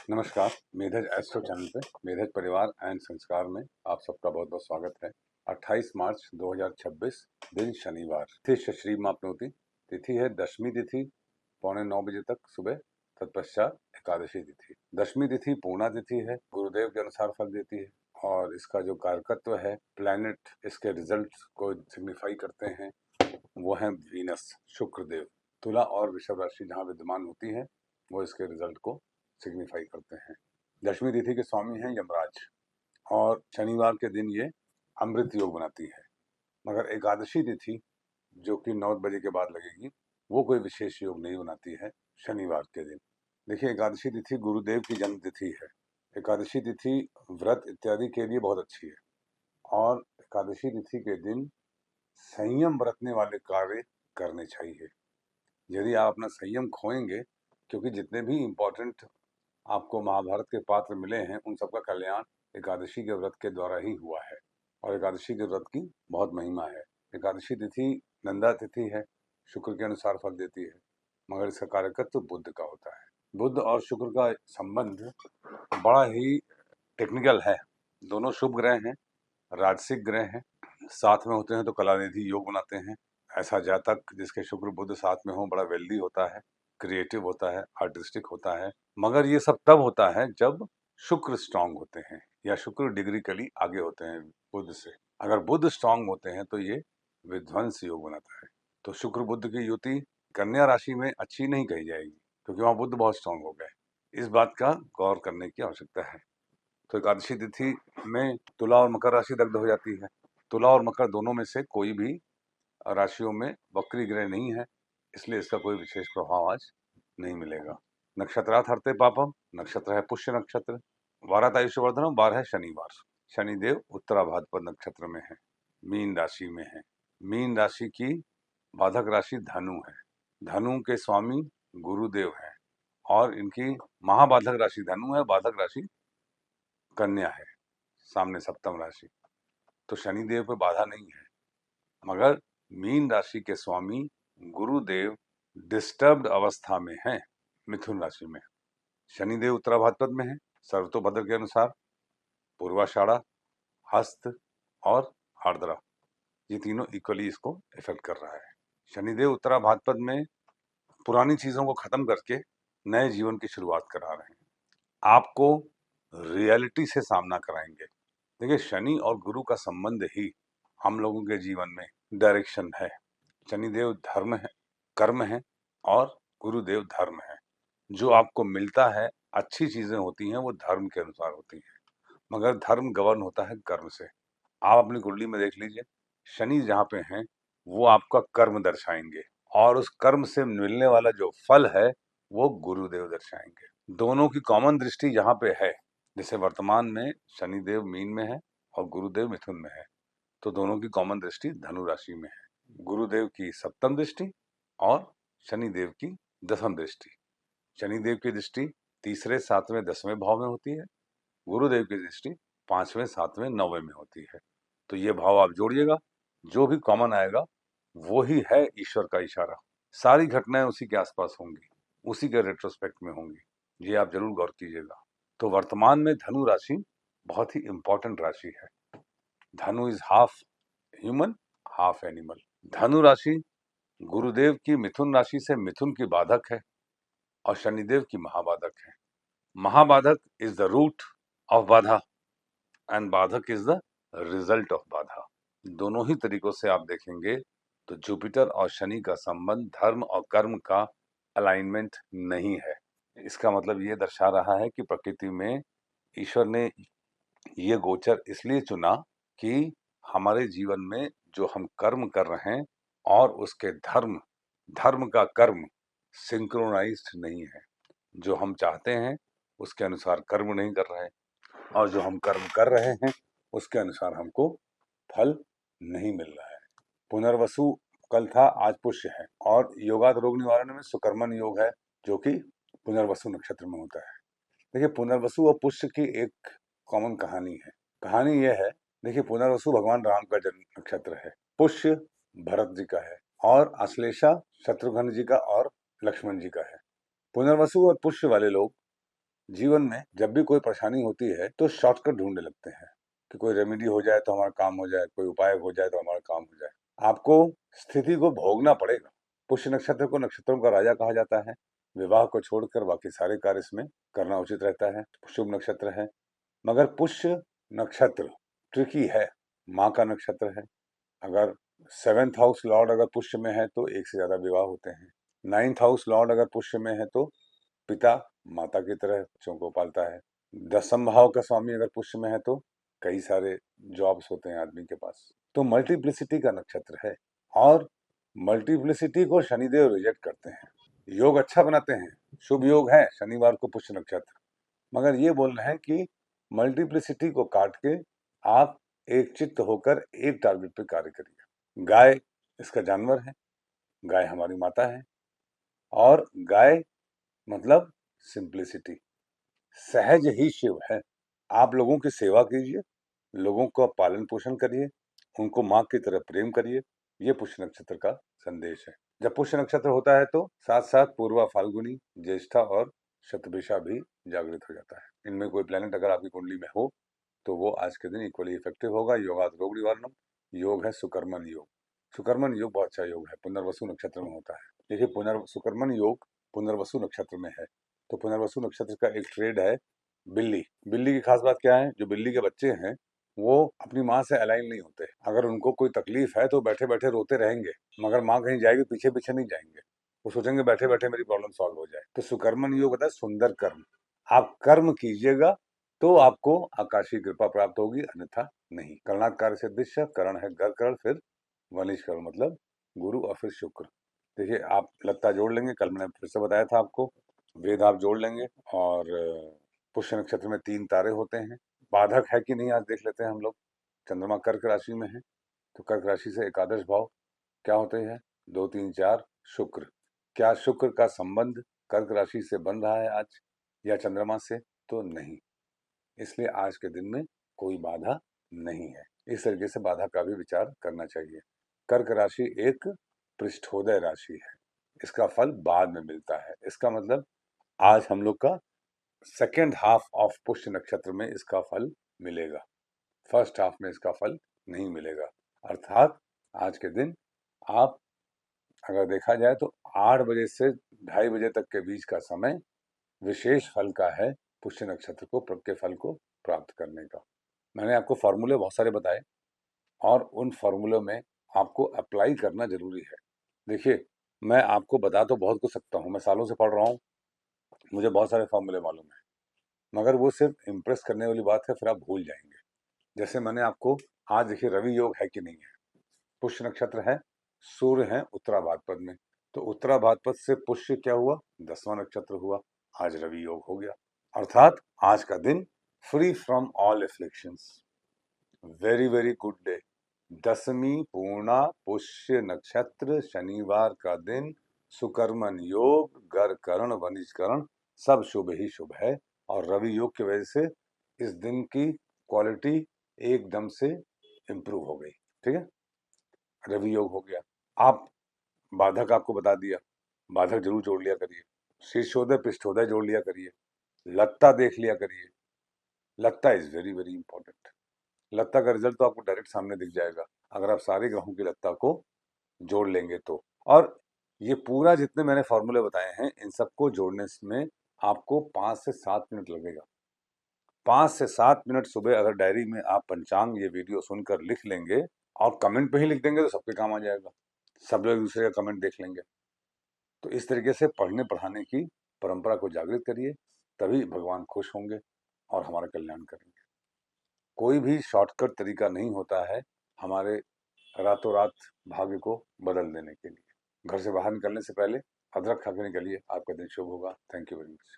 नमस्कार। मेधज astro channel पे मेधज परिवार एंड संस्कार में आप सबका बहुत बहुत स्वागत है। 28 मार्च 2026 दिन शनिवार, तिथि श्री मापनोती, तिथि है दशमी तिथि, 8:45 बजे तक सुबह, तत्पश्चात एकादशी तिथि। दशमी तिथि पूर्णा तिथि है, गुरुदेव के अनुसार फल देती है और इसका जो कारकत्व है, प्लैनेट इसके रिजल्ट को सिग्निफाई करते हैं, वो है वीनस, शुक्रदेव। तुला और वृषभ राशि जहाँ विद्यमान होती है वो इसके रिजल्ट को सिग्निफाई करते हैं। दशमी तिथि के स्वामी हैं यमराज और शनिवार के दिन ये अमृत योग बनाती है। मगर एकादशी तिथि जो कि 9 बजे के बाद लगेगी, वो कोई विशेष योग नहीं बनाती है शनिवार के दिन। देखिए, एकादशी तिथि गुरुदेव की जन्म तिथि है। एकादशी तिथि व्रत इत्यादि के लिए बहुत अच्छी है और एकादशी तिथि के दिन संयम बरतने वाले कार्य करने चाहिए। यदि आप अपना संयम खोएंगे, क्योंकि जितने भी इम्पोर्टेंट आपको महाभारत के पात्र मिले हैं उन सबका कल्याण एकादशी के व्रत के द्वारा ही हुआ है और एकादशी के व्रत की बहुत महिमा है। एकादशी तिथि नंदा तिथि है, शुक्र के अनुसार फल देती है, मगर इसका कारकत्व बुध का होता है। बुध और शुक्र का संबंध बड़ा ही टेक्निकल है। दोनों शुभ ग्रह हैं, राजसिक ग्रह हैं, साथ में होते हैं तो कलानिधि योग बनाते हैं। ऐसा जातक जिसके शुक्र बुध साथ में हो बड़ा वेल्दी होता है, क्रिएटिव होता है, आर्टिस्टिक होता है। मगर ये सब तब होता है जब शुक्र स्ट्रांग होते हैं या शुक्र डिग्रिकली आगे होते हैं बुध से। अगर बुध स्ट्रांग होते हैं तो ये विध्वंस योग बनाता है। तो शुक्र बुध की युति कन्या राशि में अच्छी नहीं कही जाएगी, क्योंकि वहां बुध बहुत स्ट्रांग हो गए। इस बात का गौर करने की आवश्यकता है। तो एकादशी तिथि में तुला और मकर राशि दग्ध हो जाती है। तुला और मकर दोनों में से कोई भी राशियों में वक्री ग्रह नहीं है, इसलिए इसका कोई विशेष प्रभाव आज नहीं मिलेगा। नक्षत्रात् हरते पापम, नक्षत्र है पुष्य नक्षत्र, वारात आयुष्यवर्धनम, वार है शनिवार। शनिदेव उत्तरा भाद्रपद नक्षत्र में है, मीन राशि में है। मीन राशि की बाधक राशि धनु है। धनु के स्वामी गुरुदेव है और इनकी महाबाधक राशि धनु है, बाधक राशि कन्या है, सामने सप्तम राशि। तो शनिदेव पे बाधा नहीं है, मगर मीन राशि के स्वामी गुरुदेव डिस्टर्ब्ड अवस्था में हैं मिथुन राशि में। शनिदेव उत्तरा भाद्रपद में है, सर्वतोभद्र के अनुसार पूर्वाषाढ़ा, हस्त और आर्द्रा, ये तीनों इक्वली इसको इफेक्ट कर रहा है। शनिदेव उत्तरा भाद्रपद में पुरानी चीजों को खत्म करके नए जीवन की शुरुआत करा रहे हैं, आपको रियलिटी से सामना कराएंगे। देखिए, शनि और गुरु का संबंध ही हम लोगों के जीवन में डायरेक्शन है। शनिदेव धर्म है, कर्म है और गुरुदेव धर्म है। जो आपको मिलता है, अच्छी चीजें होती हैं वो धर्म के अनुसार होती हैं, मगर धर्म गवर्न होता है कर्म से। आप अपनी कुंडली में देख लीजिए, शनि जहाँ पे हैं वो आपका कर्म दर्शाएंगे और उस कर्म से मिलने वाला जो फल है वो गुरुदेव दर्शाएंगे। दोनों की कॉमन दृष्टि यहाँ पे है। जैसे वर्तमान में शनिदेव मीन में है और गुरुदेव मिथुन में है, तो दोनों की कॉमन दृष्टि धनु राशि में है। गुरुदेव की सप्तम दृष्टि और शनिदेव की दसम दृष्टि। शनिदेव की दृष्टि तीसरे, सातवें, 10वें भाव में होती है, गुरुदेव की दृष्टि 5वें, 7वें, 9वें में होती है। तो ये भाव आप जोड़िएगा, जो भी कॉमन आएगा वो ही है ईश्वर का इशारा। सारी घटनाएं उसी के आसपास होंगी, उसी के रेट्रोस्पेक्ट में होंगी, ये आप जरूर गौर कीजिएगा। तो वर्तमान में धनु राशि बहुत ही इंपॉर्टेंट राशि है। धनु is half human half animal. धनु राशि गुरुदेव की मिथुन राशि से मिथुन की बाधक है और शनिदेव की महाबाधक है। महाबाधक इज द रूट ऑफ बाधा एंड बाधक इज द रिजल्ट ऑफ बाधा। दोनों ही तरीकों से आप देखेंगे तो जुपिटर और शनि का संबंध धर्म और कर्म का अलाइनमेंट नहीं है। इसका मतलब ये दर्शा रहा है कि प्रकृति में ईश्वर ने ये गोचर इसलिए चुना कि हमारे जीवन में जो हम कर्म कर रहे हैं और उसके धर्म, धर्म का कर्म सिंक्रोनाइज्ड नहीं है। जो हम चाहते हैं उसके अनुसार कर्म नहीं कर रहे और जो हम कर्म कर रहे हैं उसके अनुसार हमको फल नहीं मिल रहा है। पुनर्वसु कल था, आज पुष्य है और योगाद रोग निवारण में सुकर्मन योग है, जो कि पुनर्वसु नक्षत्र में होता है। देखिए, पुनर्वसु और पुष्य की एक कॉमन कहानी है। कहानी यह है, देखिए, पुनर्वसु भगवान राम का जन्म नक्षत्र है, पुष्य भरत जी का है और अश्लेषा शत्रुघ्न जी का और लक्ष्मण जी का है। पुनर्वसु और पुष्य वाले लोग जीवन में जब भी कोई परेशानी होती है तो शॉर्टकट ढूंढने लगते हैं कि कोई रेमेडी हो जाए तो हमारा काम हो जाए, कोई उपाय हो जाए तो हमारा काम हो जाए। आपको स्थिति को भोगना पड़ेगा। पुष्य नक्षत्र को नक्षत्रों का राजा कहा जाता है। विवाह को छोड़कर बाकी सारे कार्य इसमें करना उचित रहता है। शुभ नक्षत्र है, मगर पुष्य नक्षत्र ट्रिकी है। माँ का नक्षत्र है। अगर 7th हाउस लॉर्ड अगर पुष्य में है तो एक से ज्यादा विवाह होते हैं। 9th हाउस लॉर्ड अगर पुष्य में है तो पिता माता की तरह बच्चों को पालता है। 10th भाव का स्वामी अगर पुष्य में है तो कई सारे जॉब्स होते हैं आदमी के पास। तो मल्टीप्लिसिटी का नक्षत्र है, और मल्टीप्लिसिटी को शनिदेव रिजेक्ट करते हैं। योग अच्छा बनाते हैं, शुभ योग है शनिवार को पुष्य नक्षत्र, मगर ये बोल रहे हैं कि मल्टीप्लिसिटी को काट के आप एक चित्त होकर एक टारगेट पे कार्य करिए। गाय इसका जानवर है, गाय हमारी माता है, और गाय मतलब सिंप्लिसिटी, सहज ही शिव है। आप लोगों की सेवा कीजिए, लोगों का पालन पोषण करिए, उनको माँ की तरह प्रेम करिए। ये पुष्य नक्षत्र का संदेश है। जब पुष्य नक्षत्र होता है तो साथ साथ पूर्वा, फाल्गुनी, ज्येष्ठा और शतभिषा भी जागृत हो जाता है। इनमें कोई प्लेनेट अगर आपकी कुंडली में हो तो वो आज के दिन इक्वली इफेक्टिव होगा। योगात रोग निवारणम, योग है सुकर्मन योग। सुकर्मन योग बहुत अच्छा योग है, पुनर्वसु नक्षत्र में होता है। देखिए, सुकर्मन योग पुनर्वसु नक्षत्र में है, तो पुनर्वसु नक्षत्र का एक ट्रेड है बिल्ली। बिल्ली की खास बात क्या है, जो बिल्ली के बच्चे हैं वो अपनी माँ से अलाइन नहीं होते। अगर उनको कोई तकलीफ है तो बैठे बैठे रोते रहेंगे, मगर माँ कहीं जाएगी पीछे पीछे नहीं जाएंगे। वो सोचेंगे बैठे बैठे मेरी प्रॉब्लम सॉल्व हो जाए। तो सुकर्मन योग होता है सुंदर कर्म। आप कर्म कीजिएगा तो आपको आकाशीय कृपा प्राप्त होगी, अन्यथा नहीं। करणात् कार्य सिद्धिश्च, करण है घर करण, फिर वनिश करण मतलब गुरु और फिर शुक्र। देखिए, आप लत्ता जोड़ लेंगे, कल मैंने फिर से बताया था आपको, वेद आप जोड़ लेंगे, और पुष्य नक्षत्र में 3 तारे होते हैं। बाधक है कि नहीं आज देख लेते हैं हम लोग। चंद्रमा कर्क राशि में है, तो कर्क राशि से एकादश भाव क्या होते हैं, 2, 3, 4 शुक्र। क्या शुक्र का संबंध कर्क राशि से बन रहा है आज या चंद्रमा से? तो नहीं। इसलिए आज के दिन में कोई बाधा नहीं है। इस तरीके से बाधा का भी विचार करना चाहिए। कर्क राशि एक पृष्ठोदय राशि है, इसका फल बाद में मिलता है। इसका मतलब आज हम लोग का सेकेंड हाफ ऑफ पुष्य नक्षत्र में इसका फल मिलेगा, फर्स्ट हाफ में इसका फल नहीं मिलेगा। अर्थात आज के दिन आप अगर देखा जाए तो 8 बजे से 2:30 बजे तक के बीच का समय विशेष फल का है, पुष्य नक्षत्र को के फल को प्राप्त करने का। मैंने आपको फॉर्मूले बहुत सारे बताए, और उन फॉर्मूलों में आपको अप्लाई करना जरूरी है। देखिए, मैं आपको बता तो बहुत कुछ सकता हूँ, मैं सालों से पढ़ रहा हूँ, मुझे बहुत सारे फॉर्मूले मालूम है, मगर वो सिर्फ इम्प्रेस करने वाली बात है, फिर आप भूल जाएंगे। जैसे मैंने आपको आज देखिए, रवि योग है कि नहीं है। पुष्य नक्षत्र है, सूर्य है उत्तरा भाद्रपद में, तो उत्तरा भाद्रपद से पुष्य क्या हुआ, 10वां नक्षत्र हुआ। आज रवि योग हो गया, अर्थात आज का दिन free from all afflictions, very very good day. 10वीं पूर्णा पुष्य नक्षत्र, शनिवार का दिन, सुकर्मन योग, गर करण वनिज करण, सब शुभ ही शुभ है। और रवि योग की वजह से इस दिन की क्वालिटी एकदम से इम्प्रूव हो गई। ठीक है, रवि योग हो गया। आप बाधक आपको बता दिया, बाधक जरूर जोड़ लिया करिए। शीर्षोदय पृष्ठोदय जोड़ लिया करिए। लत्ता देख लिया करिए, लत्ता इज वेरी वेरी इंपॉर्टेंट। लत्ता का रिजल्ट तो आपको डायरेक्ट सामने दिख जाएगा अगर आप सारे ग्रहों की लत्ता को जोड़ लेंगे तो। और ये पूरा जितने मैंने फॉर्मूले बताए हैं, इन सबको जोड़ने में आपको 5 से 7 मिनट लगेगा। 5 से 7 मिनट सुबह अगर डायरी में आप पंचांग ये वीडियो सुनकर लिख लेंगे और कमेंट पे ही लिख देंगे तो सबके काम आ जाएगा। सब लोग एक दूसरे का कमेंट देख लेंगे। तो इस तरीके से पढ़ने पढ़ाने की परंपरा को जागृत करिए, तभी भगवान खुश होंगे और हमारा कल्याण करेंगे। कोई भी शॉर्टकट तरीका नहीं होता है हमारे रातों रात भाग्य को बदल देने के लिए। घर से बाहर निकलने से पहले अदरक खा के निकलिए, आपका दिन शुभ होगा। Thank you very much.